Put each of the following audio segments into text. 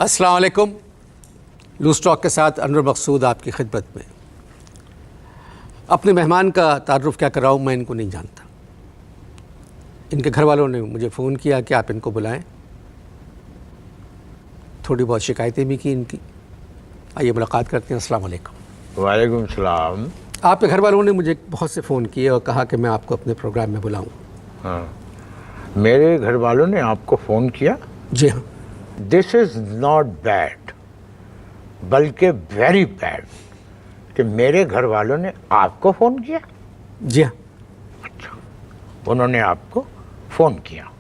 अस्सलाम वालेकुम। Loose talk के साथ अनवर मकसूद आपकी खिदमत में। अपने मेहमान का तारुफ क्या कराऊँ, मैं इनको नहीं जानता। इनके घर वालों ने मुझे फ़ोन किया कि आप इनको बुलाएं। थोड़ी बहुत शिकायतें भी की इनकी। आइए मुलाकात करते हैं। अस्सलाम वालेकुम। वालेकुम सलाम। आपके घर वालों ने मुझे बहुत से फ़ोन किए और कहा कि मैं आपको अपने प्रोग्राम में बुलाऊँ। हाँ, मेरे घर वालों ने आपको फ़ोन किया? जी हाँ। दिस इज़ नॉट बैड, बल्कि वेरी बैड कि मेरे घर वालों ने आपको फ़ोन किया। जी हाँ। अच्छा, उन्होंने आपको फ़ोन किया,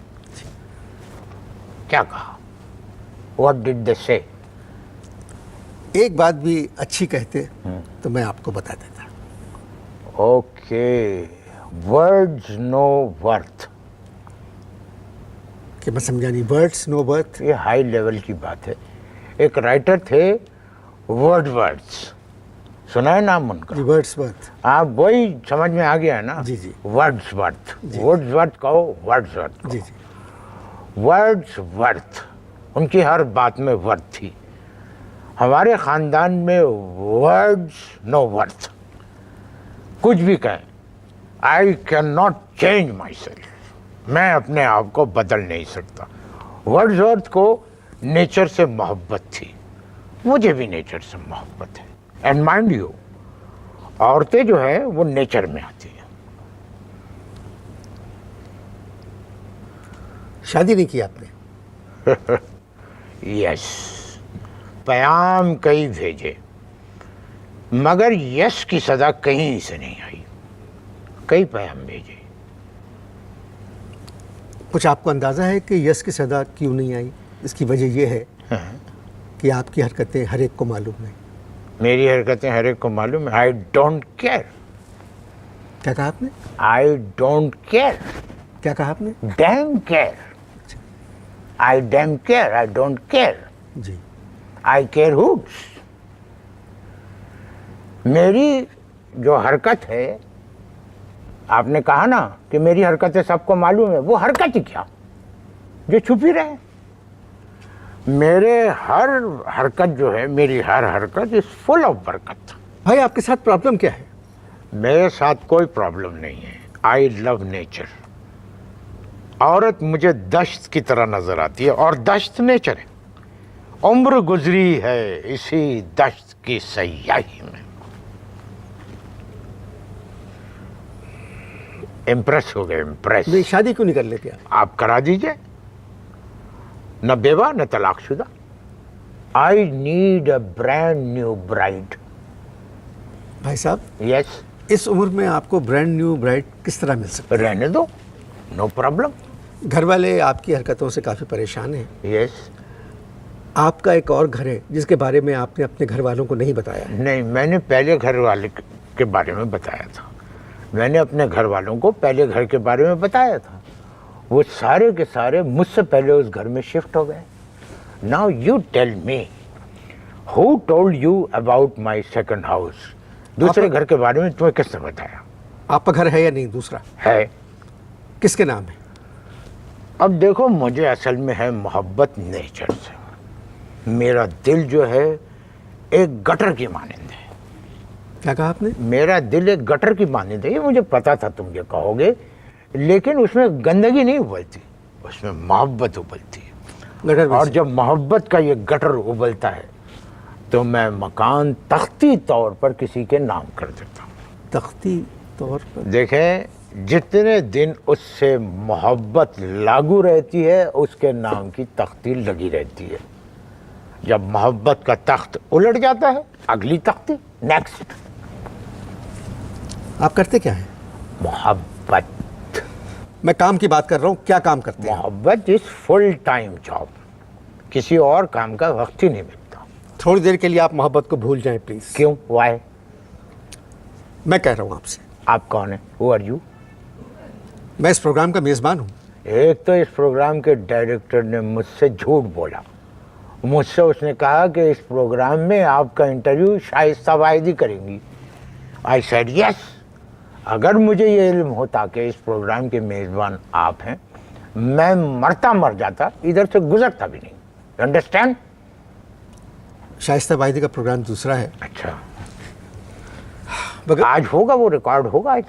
क्या कहा? व्हाट डिड दे से? एक बात भी अच्छी कहते तो मैं आपको बता देता। Okay, words no worth. कि मैं समझा नहीं। Words no birth. ये हाई लेवल की बात है। एक राइटर थे वर्ड्सवर्थ, सुना है नाम उनका? जी, वर्ड्स बर्थ। आप वही समझ में आ गया है ना? जी जी। वर्ड्सवर्थ, वर्ड्सवर्थ कहो, वर्ड्सवर्थ कहो। जी जी। वर्ड्सवर्थ, उनकी हर बात में वर्थ थी। हमारे ख़ानदान में वर्ड्स नो वर्थ। कुछ भी कहें, I can not change my self, मैं अपने आप को बदल नहीं सकता। वर्ड्सवर्थ को नेचर से मोहब्बत थी, मुझे भी नेचर से मोहब्बत है। एंड माइंड यू, औरतें जो है वो नेचर में आती है। शादी नहीं की आपने? यस, पैगाम कई भेजे मगर यस की सदा कहीं से नहीं आई। कई पैगाम भेजे। कुछ आपको अंदाज़ा है कि यस की सदा क्यों नहीं आई? इसकी वजह यह है कि आपकी हरकतें हर एक को मालूम है। मेरी हरकतें हर एक को मालूम है। I don't care. क्या कहा आपने? I don't care. क्या कहा आपने? Damn care. I damn care, I don't care. जी। I care hoots. मेरी जो हरकत है, आपने कहा ना कि मेरी हरकतें सबको मालूम है, वो हरकत ही क्या जो छुपी रहे। मेरे हर हरकत जो है, मेरी हर हरकत इज फुल ऑफ बरकत। भाई, आपके साथ प्रॉब्लम क्या है? मेरे साथ कोई प्रॉब्लम नहीं है। I love nature. औरत मुझे दश्त की तरह नजर आती है और दश्त नेचर है। उम्र गुजरी है इसी दश्त की सयाही में। इम्प्रेस हो गए, इम्प्रेस। नहीं, शादी क्यों नहीं कर लेते आप करा दीजिए, न बेवा न तलाकशुदा। I need a brand new bride. भाई साहब? यस। इस उम्र में आपको ब्रांड न्यू ब्राइड किस तरह मिल सकती है? रहने दो, नो प्रॉब्लम। घर वाले आपकी हरकतों से काफ़ी परेशान हैं। यस। आपका एक और घर है जिसके बारे में आपने अपने घर वालों को नहीं बताया है। नहीं, मैंने पहले घर वाले के बारे में बताया था। मैंने अपने घर वालों को पहले घर के बारे में बताया था। वो सारे के सारे मुझसे पहले उस घर में शिफ्ट हो गए। Now you tell me, who told you about my second house? दूसरे घर के बारे में तुम्हें किसने बताया? आपका घर है या नहीं दूसरा? है। किसके नाम है? अब देखो, मुझे असल में है मोहब्बत नेचर से। मेरा दिल जो है एक गटर की मानिंद है। क्या कहा आपने? मेरा दिल एक गटर की मानिंद है। ये मुझे पता था तुम ये कहोगे, लेकिन उसमें गंदगी नहीं उबलती, उसमें मोहब्बत उबलती है। और जब मोहब्बत का ये गटर उबलता है तो मैं मकान तख्ती तौर पर किसी के नाम कर देता हूँ। तख्ती तौर पर? देखें, जितने दिन उससे मोहब्बत लागू रहती है उसके नाम की तख्ती लगी रहती है। जब मोहब्बत का तख्त उलट जाता है, अगली तख्ती, नेक्स्ट। आप करते क्या हैं? मोहब्बत। मैं काम की बात कर रहा हूँ। क्या काम करते हैं? मोहब्बत इज फुल टाइम जॉब। किसी और काम का वक्त ही नहीं मिलता। थोड़ी देर के लिए आप मोहब्बत को भूल जाएं प्लीज। क्यों? वाई? मैं कह रहा हूँ आपसे। आप कौन है? Who are you? मैं इस प्रोग्राम का मेजबान हूँ। एक तो इस प्रोग्राम के डायरेक्टर ने मुझसे झूठ बोला। मुझसे उसने कहा कि इस प्रोग्राम में आपका इंटरव्यू शाइस्ता वाहिदी करेंगी। I said yes. अगर मुझे ये इल्म होता कि इस प्रोग्राम के मेज़बान आप हैं, मैं मरता मर जाता, इधर से गुजरता भी नहीं। अंडरस्टैंड? शाइस्ता वाहिदी का प्रोग्राम दूसरा है। अच्छा, मगर आज होगा वो, रिकॉर्ड होगा आज?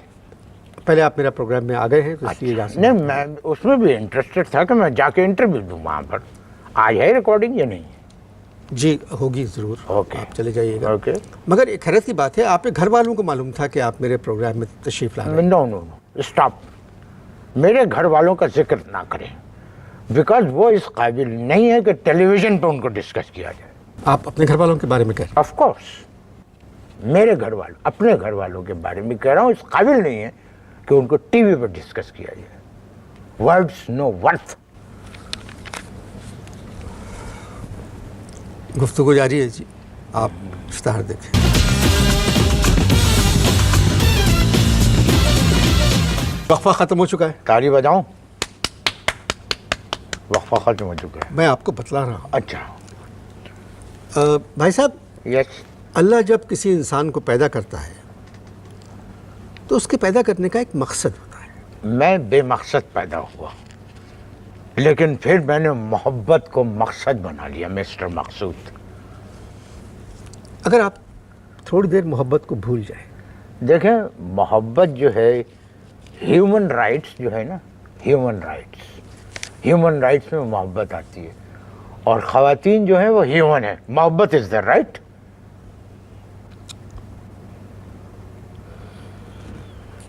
पहले आप मेरा प्रोग्राम में आ गए हैं तो इसलिए अच्छा, नहीं मैं उसमें भी इंटरेस्टेड था कि मैं जाके इंटरव्यू दूँ वहाँ पर। आज है रिकॉर्डिंग या नहीं? जी होगी ज़रूर। ओके। आप चले जाइएगा। ओके। मगर एक हैरत की बात है, आपके घर वालों को मालूम था कि आप मेरे प्रोग्राम में तशरीफ़ ला रहे हैं? No no no, stop. मेरे घर वालों का जिक्र ना करें, बिकॉज वो इस काबिल नहीं है कि टेलीविजन पे उनको डिस्कस किया जाए। आप अपने घर वालों के बारे में कह रहे हैं? ऑफ कोर्स, मेरे घर वालों, अपने घर वालों के बारे में कह रहा हूँ, इस काबिल नहीं है कि उनको टीवी पर डिस्कस किया जाए। Words no worth. गुफ्तगू जारी है जी, आप इश्तहार देखें। वक्फा ख़त्म हो चुका है। ताली बजाऊं? वक्फा खत्म हो चुका है। मैं आपको बतला रहा हूँ। अच्छा। भाई साहब, यस। अल्लाह जब किसी इंसान को पैदा करता है तो उसके पैदा करने का एक मकसद होता है। मैं बेमकसद पैदा हुआ, लेकिन फिर मैंने मोहब्बत को मकसद बना लिया, मिस्टर मकसूद। अगर आप थोड़ी देर मोहब्बत को भूल जाए। देखें, मोहब्बत जो है, ह्यूमन राइट्स जो है ना, ह्यूमन राइट्स में मोहब्बत आती है, और ख़वातीन जो है वो ह्यूमन है। मोहब्बत इज़ द राइट।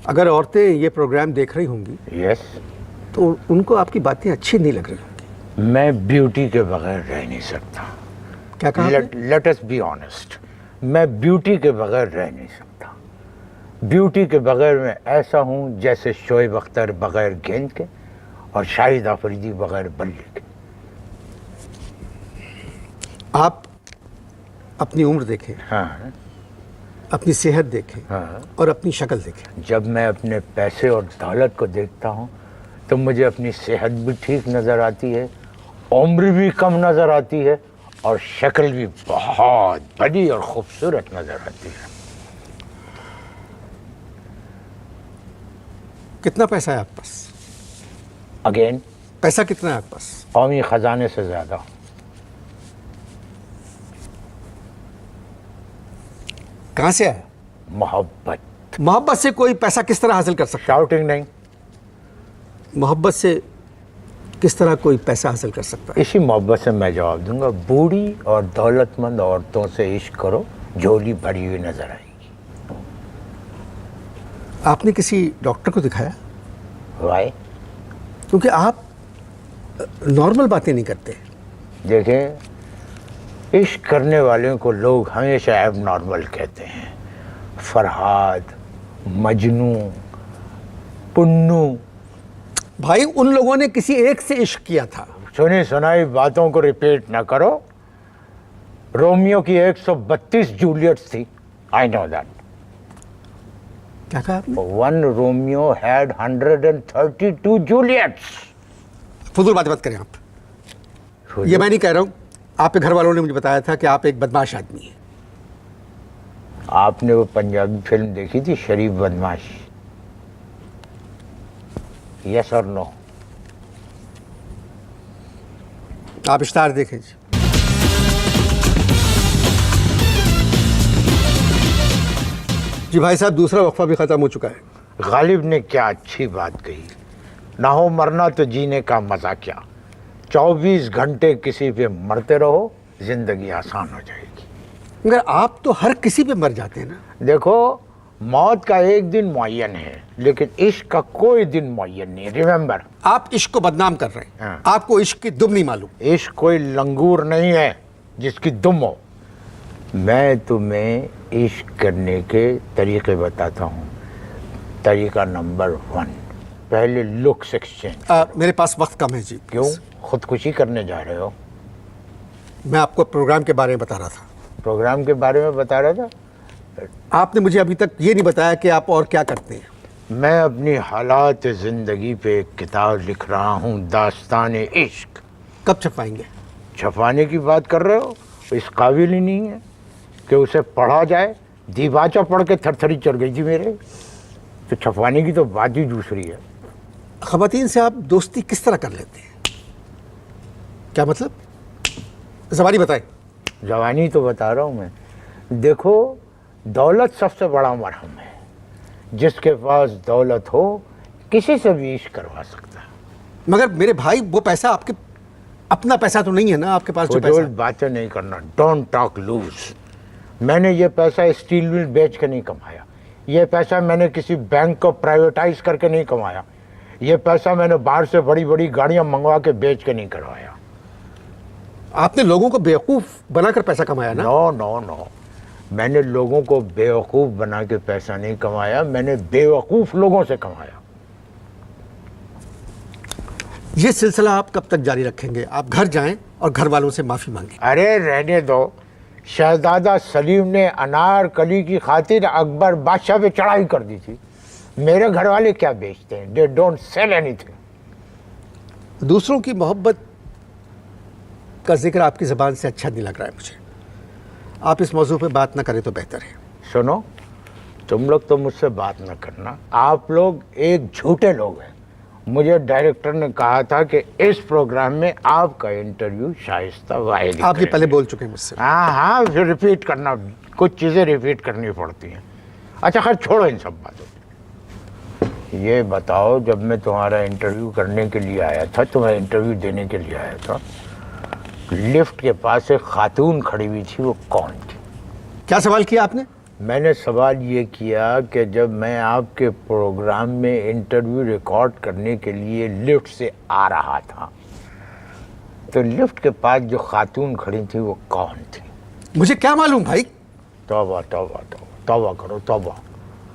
अगर औरतें ये प्रोग्राम देख रही होंगी यस, तो उनको आपकी बातें अच्छी नहीं लग रही होंगी। मैं ब्यूटी के बगैर रह नहीं सकता। क्या कहा आपने? लेट अस बी ऑनेस्ट, मैं ब्यूटी के बगैर रह नहीं सकता। ब्यूटी के बगैर मैं ऐसा हूँ जैसे शोएब अख्तर बगैर गेंद के और शाहिद आफरीदी बगैर बल्ले के। आप अपनी उम्र देखें, हाँ अपनी सेहत देखें, हाँ। और अपनी शक्ल देखें। जब मैं अपने पैसे और दौलत को देखता हूँ तो मुझे अपनी सेहत भी ठीक नज़र आती है, उम्र भी कम नज़र आती है, और शक्ल भी बहुत बड़ी और खूबसूरत नज़र आती है। कितना पैसा है आपके पास? अगेन, पैसा कितना है आपके पास? कौमी ख़जाने से ज़्यादा। कहाँ से आया? मोहब्बत। मोहब्बत से कोई पैसा किस तरह हासिल कर सकता शाउटिंग नहीं, है? मोहब्बत से किस तरह कोई पैसा हासिल कर सकता है? इसी मोहब्बत से मैं जवाब दूंगा। बूढ़ी और दौलतमंद औरतों से इश्क करो, झोली भरी हुई नजर आएगी। आपने किसी डॉक्टर को दिखाया? वाई? क्योंकि आप नॉर्मल बातें नहीं करते। देखें, इश्क करने वालों को लोग हमेशा एब नॉर्मल कहते हैं। फरहाद, मजनू, पुन्नू। भाई, उन लोगों ने किसी एक से इश्क किया था। सुनी सुनाई बातों को रिपीट ना करो। रोमियो की 132 जूलियट्स थी। I know that. क्या कहा आपने? One Romeo had 132 जूलियट्स। फजूल बातें मत करें आप। ये मैं नहीं कह रहा हूँ, आपके घर वालों ने मुझे बताया था कि आप एक बदमाश आदमी हैं। आपने वो पंजाबी फिल्म देखी थी, शरीफ बदमाश? यस और नो? आप इश्तार देखें जी। जी भाई साहब, दूसरा वक्फा भी ख़त्म हो चुका है। गालिब ने क्या अच्छी बात कही, ना हो मरना तो जीने का मज़ा क्या। 24 घंटे किसी पे मरते रहो, ज़िंदगी आसान हो जाएगी। मगर आप तो हर किसी पे मर जाते हैं ना। देखो, मौत का एक दिन मुअय्यन है, लेकिन इश्क का कोई दिन मुअय्यन नहीं। रिमेंबर, आप इश्क को बदनाम कर रहे हैं। हाँ। आपको इश्क की दुम नहीं मालूम। इश्क कोई लंगूर नहीं है जिसकी दुम हो। मैं तुम्हें इश्क करने के तरीके बताता हूँ। तरीका नंबर 1, पहले लुक्स एक्सचेंज। मेरे पास वक्त कम है जी। क्यों खुदकुशी करने जा रहे हो? मैं आपको प्रोग्राम के बारे में बता रहा था। प्रोग्राम के बारे में बता रहा था? आपने मुझे अभी तक ये नहीं बताया कि आप और क्या करते हैं। मैं अपनी हालात ज़िंदगी पे एक किताब लिख रहा हूँ, दास्तान इश्क। कब छपाएंगे? छपाने की बात कर रहे हो? इस काबिल ही नहीं है कि उसे पढ़ा जाए। दीवाचा पढ़ के थरथरी चढ़ गई थी मेरे। तो छपाने की तो बात ही दूसरी है। ख़वातीन से आप दोस्ती किस तरह कर लेते हैं? क्या मतलब? ज़बानी बताएं। जवानी तो बता रहा हूँ मैं। देखो, दौलत सबसे बड़ा मरहम है। जिसके पास दौलत हो किसी से भी इश्क करवा सकता है। मगर मेरे भाई वो पैसा आपके अपना पैसा तो नहीं है ना आपके पास जो पैसा फजूल है। बातें नहीं करना, डोंट टॉक लूज। मैंने ये पैसा स्टील मिल बेच के नहीं कमाया, ये पैसा मैंने किसी बैंक को प्राइवेटाइज करके नहीं कमाया, ये पैसा मैंने बाहर से बड़ी बड़ी गाड़ियां मंगवा के बेच के नहीं करवाया। आपने लोगों को बेवकूफ बनाकर पैसा कमाया ना। नो नो नो, मैंने लोगों को बेवकूफ बना के पैसा नहीं कमाया, मैंने बेवकूफ लोगों से कमाया। ये सिलसिला आप कब तक जारी रखेंगे? आप घर जाएं और घर वालों से माफी मांगें। अरे रहने दो, शहजादा सलीम ने अनारकली की खातिर अकबर बादशाह पे चढ़ाई कर दी थी। मेरे घर वाले क्या बेचते हैं? They don't sell anything. दूसरों की मोहब्बत का जिक्र आपकी ज़बान से अच्छा नहीं लग रहा है मुझे। आप इस मौजू पे बात ना करें तो बेहतर है। सुनो, तुम लोग तो मुझसे बात ना करना, आप लोग एक झूठे लोग हैं। मुझे डायरेक्टर ने कहा था कि इस प्रोग्राम में आपका इंटरव्यू शाइस्ता वाहिद आप ये पहले बोल चुके हैं मुझसे। हाँ, फिर रिपीट करना, कुछ चीज़ें रिपीट करनी पड़ती हैं। अच्छा खैर, छोड़ो इन सब बातों। ये बताओ, जब मैं तुम्हारा इंटरव्यू करने के लिए आया था, तुम्हें इंटरव्यू देने के लिए आया था, लिफ्ट के पास एक खातून खड़ी हुई थी, वो कौन थी? क्या सवाल किया आपने? मैंने सवाल ये किया कि जब मैं आपके प्रोग्राम में इंटरव्यू रिकॉर्ड करने के लिए लिफ्ट से आ रहा था, तो लिफ्ट के पास जो खातून खड़ी थी वो कौन थी? मुझे क्या मालूम भाई। तौबा तौबा तौबा, तौबा करो, तौबा।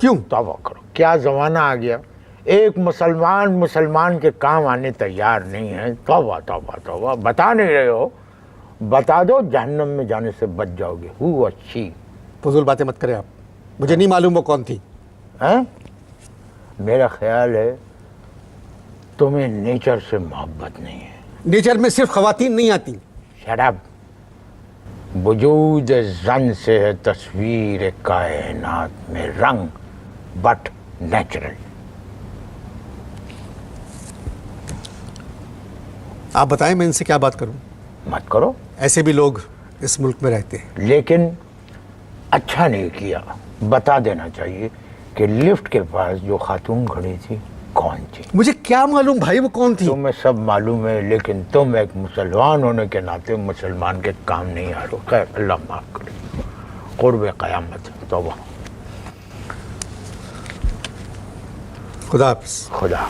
क्यों? तौबा करो, क्या ज़माना आ गया। एक मुसलमान के काम आने तैयार नहीं है। तौबा तौबा तौबा। बता नहीं रहे हो, बता दो, जहन्नम में जाने से बच जाओगे। हु अच्छी फजूल बातें मत करें आप। मुझे नहीं मालूम वो कौन थी। हैं? मेरा ख्याल है तुम्हें नेचर से मोहब्बत नहीं है। नेचर में सिर्फ खवातीन नहीं आती। Shut up. वजूद जन से है तस्वीर कायनात में रंग, बट नेचुरल। आप बताएं, मैं इनसे क्या बात करूं? मत करो। ऐसे भी लोग इस मुल्क में रहते हैं। लेकिन अच्छा नहीं किया, बता देना चाहिए कि लिफ्ट के पास जो खातून खड़ी थी कौन थी। मुझे क्या मालूम भाई वो कौन थी। तुम्हें सब मालूम है, लेकिन तुम एक मुसलमान होने के नाते मुसलमान के काम नहीं आ रहे। खैर, अल्लाह माफ करे, कुर्ब क़यामत। तौबा। खुदा हाफ़िज़। खुदा।